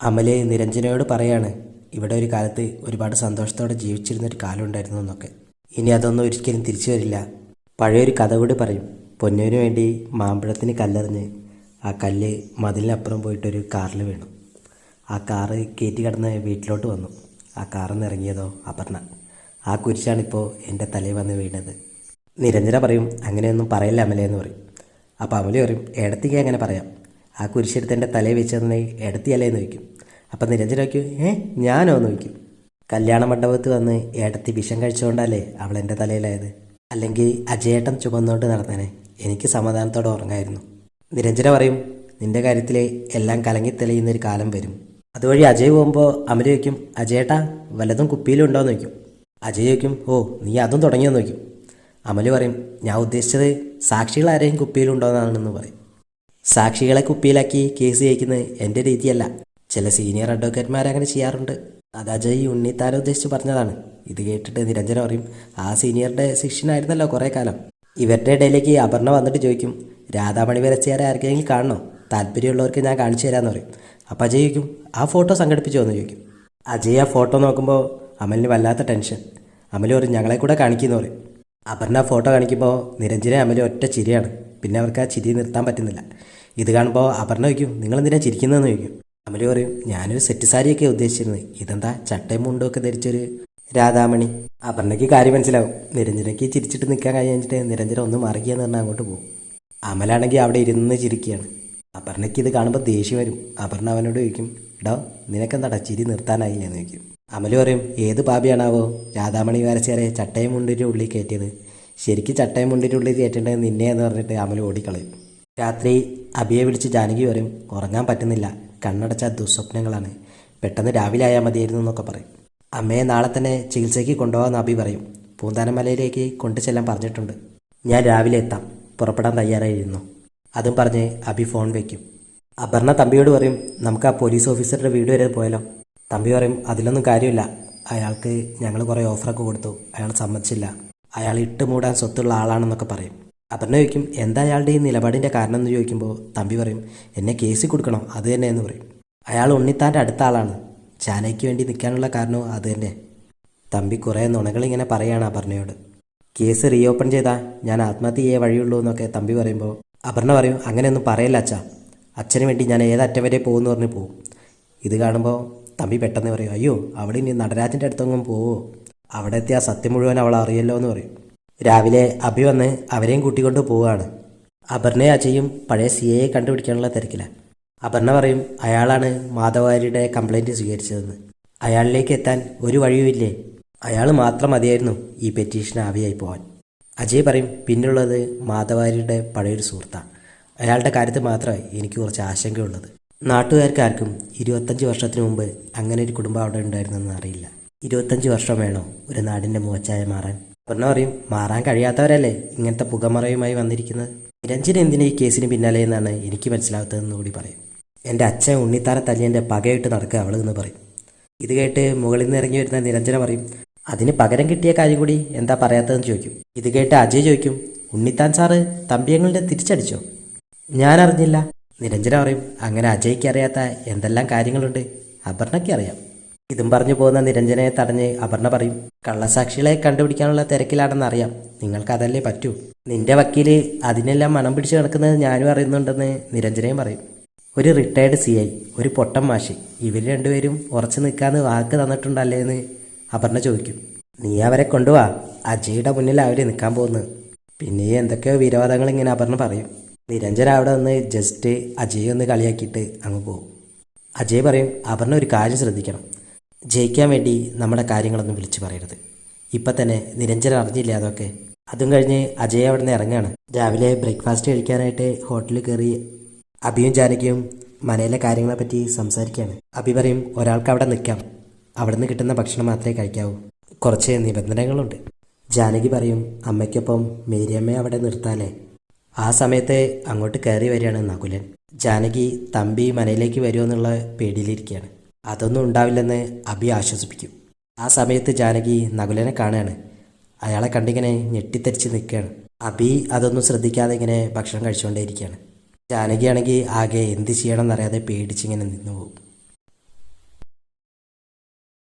അമല് നിരഞ്ജനയോട് പറയാണ് ഇവിടെ ഒരു കാലത്ത് ഒരുപാട് സന്തോഷത്തോടെ ജീവിച്ചിരുന്നൊരു കാലം ഉണ്ടായിരുന്നു എന്നൊക്കെ. ഇനി അതൊന്നും ഒരിക്കലും തിരിച്ചു വരില്ല. പഴയൊരു കഥ കൂടി പറയും. പൊന്നുവിന് വേണ്ടി മാമ്പഴത്തിന് കല്ലെറിഞ്ഞ് ആ കല്ല് മതിലിനപ്പുറം പോയിട്ടൊരു കാറിൽ വീണു. ആ കാറ് കയറ്റി കടന്ന് വീട്ടിലോട്ട് വന്നു. ആ കാറിൽ നിന്ന് ഇറങ്ങിയതോ അപർണ. ആ കുരിശാണിപ്പോൾ എൻ്റെ തലയിൽ വന്ന് വീണത്. നിരഞ്ജന പറയും അങ്ങനെയൊന്നും പറയല്ല അമലേ എന്ന് പറയും. അപ്പോൾ അമല പറയും ഏടത്തിക്ക് അങ്ങനെ പറയാം, ആ കുരിശെടുത്ത് എൻ്റെ തലയിൽ വെച്ച് തന്നെ ഏടത്തിയല്ലേ എന്ന് ചോദിക്കും. അപ്പം നിരഞ്ജന വയ്ക്കും ഞാനോ എന്ന് ചോദിക്കും. കല്യാണ മണ്ഡപത്ത് വന്ന് ഏടത്തി വിഷം കഴിച്ചുകൊണ്ടല്ലേ അവൾ എൻ്റെ തലയിലായത്, അല്ലെങ്കിൽ അജയേട്ടൻ ചുമന്നുകൊണ്ട് നടന്നേനെ, എനിക്ക് സമാധാനത്തോടെ ഉറങ്ങായിരുന്നു. നിരഞ്ജന പറയും നിൻ്റെ കാര്യത്തിൽ എല്ലാം കലങ്ങി തെളിയുന്നൊരു കാലം വരും. അതുവഴി അജയ് പോകുമ്പോൾ അമല ചോദിക്കും അജയേട്ടാ വല്ലതും കുപ്പിയിലുണ്ടോയെന്ന് ചോദിക്കും. അജയ് ചോദിക്കും ഓ നീ അതും തുടങ്ങിയെന്ന് ചോദിക്കും. അമല പറയും ഞാൻ ഉദ്ദേശിച്ചത് സാക്ഷികൾ ആരെയും കുപ്പിയിലുണ്ടോയെന്നാണെന്ന് പറയും. സാക്ഷികളെ കുപ്പിയിലാക്കി കേസ് ജയിക്കുന്നത് എൻ്റെ രീതിയല്ല, ചില സീനിയർ അഡ്വക്കേറ്റ്മാരങ്ങനെ ചെയ്യാറുണ്ട്. അത് അജയ് ഉണ്ണിത്താനെ ഉദ്ദേശിച്ച് പറഞ്ഞതാണ്. ഇത് കേട്ടിട്ട് നിരഞ്ജന പറയും ആ സീനിയറുടെ ശിഷ്യനായിരുന്നല്ലോ കുറേ കാലം. ഇവരുടെ ഇടയിലേക്ക് അപർണ വന്നിട്ട് ചോദിക്കും രാധാമണി വരച്ചയാരെ ആർക്കെങ്കിലും കാണണോ, താല്പര്യമുള്ളവർക്ക് ഞാൻ കാണിച്ചു തരാമെന്ന് പറയും. അപ്പോൾ അജയ് ചോദിക്കും ആ ഫോട്ടോ സംഘടിപ്പിച്ചോ എന്ന് ചോദിക്കും. അജയ് ആ ഫോട്ടോ നോക്കുമ്പോൾ അമലിന് വല്ലാത്ത ടെൻഷൻ. അമൽ പറയും ഞങ്ങളെ കൂടെ കാണിക്കുമെന്ന് പറയും. അപർണ ഫോട്ടോ കാണിക്കുമ്പോൾ നിരഞ്ജന അമൽ ഒറ്റ ചിരിയാണ്. പിന്നെ അവർക്ക് ആ ചിരി നിർത്താൻ പറ്റുന്നില്ല. ഇത് കാണുമ്പോൾ അപർണ ചോദിക്കും നിങ്ങളെന്തിനാ ചിരിക്കുന്നതെന്ന് ചോദിക്കും. അമൽ പറയും ഞാനൊരു സെറ്റ് സാരിയൊക്കെ ഉദ്ദേശിച്ചിരുന്നത്, ഇതെന്താ ചട്ടയും മുണ്ടുമൊക്കെ ധരിച്ചൊരു രാധാമണി. അപർണയ്ക്ക് കാര്യം മനസ്സിലാവും. നിരഞ്ജനയ്ക്ക് ചിരിച്ചിട്ട് നിൽക്കാൻ കഴിഞ്ഞിട്ട് നിരഞ്ജന ഒന്ന് മറിക്കുകയെന്ന് പറഞ്ഞാൽ അങ്ങോട്ട് പോകും. അമലാണെങ്കിൽ അവിടെ ഇരുന്ന് ചിരിക്കുകയാണ്. അപർണയ്ക്ക് ഇത് കാണുമ്പോൾ ദേഷ്യം വരും. അപർണ അവനോട് ചോദിക്കും ഇടോ നിനക്കെന്താടാ ചിരി നിർത്താനായില്ല എന്ന് ചോദിക്കും. അമൽ പറയും ഏത് പാപിയാണാവോ രാധാമണി വരച്ചേരെ ചട്ടയും മുണ്ടിൻ്റെ ഉള്ളിൽ കയറ്റിയത്, ശരിക്കും ചട്ടയും മുണ്ടിൻ്റെ ഉള്ളിൽ കയറ്റേണ്ടത് നിന്നെ എന്ന് പറഞ്ഞിട്ട് അമൽ ഓടിക്കളയും. രാത്രി അബിയെ വിളിച്ച് ജാനകി പറയും ഉറങ്ങാൻ പറ്റുന്നില്ല, കണ്ണടച്ച ദുസ്വപ്നങ്ങളാണ്, പെട്ടെന്ന് രാവിലെ ആയാൽ മതിയായിരുന്നു എന്നൊക്കെ പറയും. അമ്മയെ നാളെ തന്നെ ചികിത്സയ്ക്ക് കൊണ്ടുപോകാമെന്ന് അബി പറയും. പൂന്താനമലയിലേക്ക് കൊണ്ടു ചെല്ലാൻ പറഞ്ഞിട്ടുണ്ട്. ഞാൻ രാവിലെ എത്താം, പുറപ്പെടാൻ തയ്യാറായിരുന്നു. അതും പറഞ്ഞ് അബി ഫോൺ വയ്ക്കും. അപർണ തമ്പിയോട് പറയും നമുക്ക് ആ പോലീസ് ഓഫീസറുടെ വീട് വരെ പോയാലോ. തമ്പി പറയും അതിലൊന്നും കാര്യമില്ല, അയാൾക്ക് ഞങ്ങൾ കുറേ ഓഫറൊക്കെ കൊടുത്തു, അയാൾ സമ്മതിച്ചില്ല, അയാൾ ഇട്ട് മൂടാൻ സ്വത്തുള്ള ആളാണെന്നൊക്കെ പറയും. അപർണ ചോദിക്കും എന്താ അയാളുടെ ഈ നിലപാടിൻ്റെ കാരണം എന്ന് ചോദിക്കുമ്പോൾ തമ്പി പറയും എന്നെ കേസിൽ കൊടുക്കണം അത് തന്നെ എന്ന് പറയും. അയാൾ ഉണ്ണിത്താൻ്റെ അടുത്ത ആളാണ്, ജാനകിക്ക് വേണ്ടി നിൽക്കാനുള്ള കാരണവും അത് തന്നെ. തമ്പി കുറേ നുണകളിങ്ങനെ പറയുകയാണ് അപർണയോട്. കേസ് റീഓപ്പൺ ചെയ്താൽ ഞാൻ ആത്മഹത്യ ചെയ്യേ വഴിയുള്ളൂ എന്നൊക്കെ തമ്പി പറയുമ്പോൾ അപർണ പറയും അങ്ങനെയൊന്നും പറയില്ല അച്ഛാ, അച്ഛന് വേണ്ടി ഞാൻ ഏതറ്റം വരെ പോകുമെന്ന് പറഞ്ഞ് പോവും. ഇത് കാണുമ്പോൾ തമ്പി പെട്ടെന്ന് പറയും അയ്യോ അവൾ ഇനി നടരാജൻ്റെ അടുത്തൊന്നും പോവോ, അവിടെ എത്തിയ സത്യം മുഴുവൻ അവൾ അറിയല്ലോ എന്ന് പറയും. രാവിലെ അഭി വന്ന് അവരെയും കൂട്ടിക്കൊണ്ട് പോവുകയാണ്. അപർണയെ അജയും പഴയ CIയെ കണ്ടുപിടിക്കാനുള്ള തിരക്കിലാണ്. അപർണ പറയും അയാളാണ് മാധവാരിയുടെ കംപ്ലൈൻറ്റ് സ്വീകരിച്ചതെന്ന്. അയാളിലേക്ക് എത്താൻ ഒരു വഴിയുമില്ലേ, അയാൾ മാത്രം മതിയായിരുന്നു ഈ പെറ്റീഷൻ ആവിയായി പോകാൻ. അജയ് പറയും പിന്നുള്ളത് മാധവാരിയുടെ പഴയൊരു സുഹൃത്താണ്, അയാളുടെ കാര്യത്തിൽ മാത്രമേ എനിക്ക് കുറച്ച് ആശങ്കയുള്ളത്. നാട്ടുകാർക്കാർക്കും 25 വർഷത്തിന് മുമ്പ് അങ്ങനെ ഒരു കുടുംബം അവിടെ ഉണ്ടായിരുന്നെന്ന് അറിയില്ല. 25 വർഷം വേണോ ഒരു നാടിൻ്റെ മുഖച്ഛായ മാറാൻ? അപർണ പറയും മാറാൻ കഴിയാത്തവരല്ലേ ഇങ്ങനത്തെ പുകമറയുമായി വന്നിരിക്കുന്നത്. നിരഞ്ജന എന്തിനാ ഈ കേസിന് പിന്നാലെ എന്നാണ് എനിക്ക് മനസ്സിലാവാത്തതെന്ന് കൂടി പറയും. എൻ്റെ അച്ഛൻ ഉണ്ണിത്താനെ തല്ലിയെൻ്റെ പകയിട്ട് നടക്കുക അവൾ എന്ന് പറയും. ഇത് കേട്ട് മുകളിൽ നിന്ന് ഇറങ്ങി വരുന്ന നിരഞ്ജന പറയും അതിന് പകരം കിട്ടിയ കാര്യം കൂടി എന്താ പറയാത്തതെന്ന് ചോദിക്കും. ഇത് കേട്ട് അജയ് ചോദിക്കും ഉണ്ണിത്താൻ സാറ് തമ്പിയങ്ങളുടെ തിരിച്ചടിച്ചോ? ഞാൻ അറിഞ്ഞില്ല. നിരഞ്ജന പറയും അങ്ങനെ അജയ്ക്ക് അറിയാത്ത എന്തെല്ലാം കാര്യങ്ങളുണ്ട് അപർണയ്ക്ക് അറിയാം. ഇതും പറഞ്ഞു പോകുന്ന നിരഞ്ജനയെ തടഞ്ഞ് അപർണ പറയും കള്ളസാക്ഷികളെ കണ്ടുപിടിക്കാനുള്ള തിരക്കിലാണെന്നറിയാം, നിങ്ങൾക്ക് അതല്ലേ പറ്റൂ, നിന്റെ വക്കീല് അതിനെല്ലാം മണം പിടിച്ച് കിടക്കുന്നത് ഞാനും അറിയുന്നുണ്ടെന്ന് നിരഞ്ജനയും പറയും. ഒരു റിട്ടയർഡ് CI, ഒരു പൊട്ടൻ മാഷി, ഇവർ രണ്ടുപേരും ഉറച്ചു നിൽക്കാന്ന് വാക്ക് തന്നിട്ടുണ്ടല്ലേ എന്ന് അപർണ ചോദിക്കും. നീ അവരെ കൊണ്ടുപോവാ, അജയുടെ മുന്നിൽ അവർ നിൽക്കാൻ പോകുന്നത്. പിന്നെ എന്തൊക്കെയോ വിരോധങ്ങൾ ഇങ്ങനെ അപർണ പറയും. നിരഞ്ജന അവിടെ നിന്ന് ജസ്റ്റ് അജയ് ഒന്ന് കളിയാക്കിയിട്ട് അങ്ങ് പോകും. അജയ് പറയും അപർണ ഒരു കാര്യം ശ്രദ്ധിക്കണം, ജയിക്കാൻ വേണ്ടി നമ്മുടെ കാര്യങ്ങളൊന്നും വിളിച്ചു പറയരുത്. ഇപ്പം തന്നെ നിരഞ്ജന അറിഞ്ഞില്ല അതൊക്കെ. അതും കഴിഞ്ഞ് അജയ് അവിടെ നിന്ന് ഇറങ്ങുകയാണ്. രാവിലെ ബ്രേക്ക്ഫാസ്റ്റ് കഴിക്കാനായിട്ട് ഹോട്ടലിൽ കയറി അഭിയും ജാനകിയും മനയിലെ കാര്യങ്ങളെപ്പറ്റി സംസാരിക്കുകയാണ്. അഭി പറയും ഒരാൾക്ക് അവിടെ നിൽക്കാം, അവിടെ നിന്ന് കിട്ടുന്ന ഭക്ഷണം മാത്രമേ കഴിക്കാവൂ, കുറച്ച് നിബന്ധനകളുണ്ട്. ജാനകി പറയും അമ്മയ്ക്കൊപ്പം മേരിയമ്മയെ അവിടെ നിർത്താലേ. ആ സമയത്ത് അങ്ങോട്ട് കയറി വരികയാണ് നകുലൻ. ജാനകി തമ്പി മനയിലേക്ക് വരുമോ എന്നുള്ള പേടിയിലിരിക്കുകയാണ്. അതൊന്നും ഉണ്ടാവില്ലെന്ന് അഭി ആശ്വസിപ്പിക്കും. ആ സമയത്ത് ജാനകി നകുലനെ കാണുകയാണ്. അയാളെ കണ്ടിങ്ങനെ ഞെട്ടിത്തെറിച്ച് നിൽക്കുകയാണ്. അഭി അതൊന്നും ശ്രദ്ധിക്കാതെ ഇങ്ങനെ ഭക്ഷണം കഴിച്ചുകൊണ്ടേയിരിക്കുകയാണ്. ജാനകിയാണെങ്കിൽ ആകെ എന്ത് ചെയ്യണമെന്നറിയാതെ പേടിച്ചിങ്ങനെ നിന്നു പോകും.